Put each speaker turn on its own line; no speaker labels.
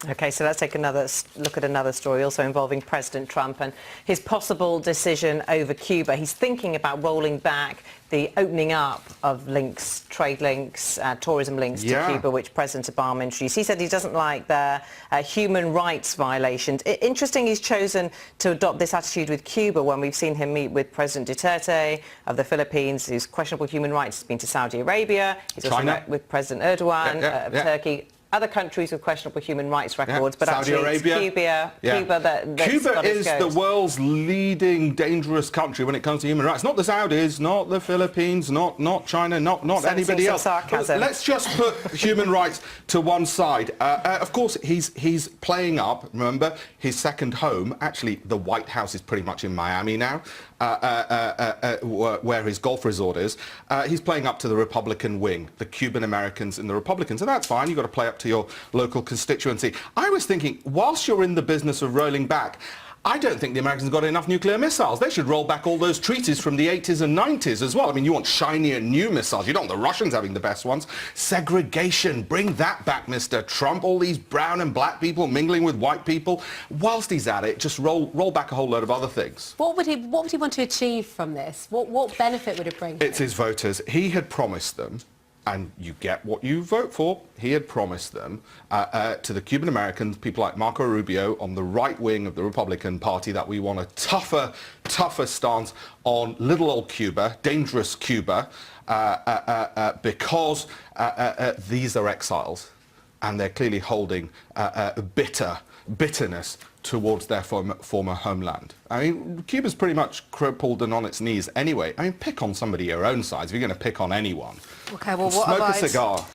OK, so let's take another look at another story also involving President Trump and his possible decision over Cuba. He's thinking about rolling back the opening up of links, trade links, tourism links to Cuba, which President Obama introduced. He said he doesn't like their human rights violations. Interesting he's chosen to adopt this attitude with Cuba when we've seen him meet with President Duterte of the Philippines, whose questionable human rights has been to Saudi Arabia. He's also met with President Erdogan of Turkey. Other countries with questionable human rights records, but
Saudi
actually
Arabia.
Cuba
is the world's leading dangerous country when it comes to human rights. Not the Saudis, not the Philippines, not China, not anybody else. Let's just put human rights to one side. Of course, he's playing up. Remember, his second home, actually, the White House is pretty much in Miami now, where his golf resort is. He's playing up to the Republican wing, the Cuban Americans and the Republicans, and that's fine. You've got to play up to your local constituency. I was thinking, whilst you're in the business of rolling back, I don't think the Americans have got enough nuclear missiles. They should roll back all those treaties from the 80s and 90s as well. I mean, you want shinier new missiles. You don't want the Russians having the best ones. Segregation, bring that back, Mr. Trump. All these brown and black people mingling with white people. Whilst he's at it, just roll back a whole load of other things.
What would he want to achieve from this? What benefit would it bring?
It's his voters. He had promised them, and you get what you vote for. He had promised them to the Cuban Americans, people like Marco Rubio on the right wing of the Republican Party, that we want a tougher stance on little old Cuba, dangerous Cuba, because these are exiles, and they're clearly holding bitterness towards their former homeland. I mean, Cuba's pretty much crippled and on its knees anyway. I mean, pick on somebody your own size if you're going to pick on anyone.
Okay, well,
Smoke a cigar.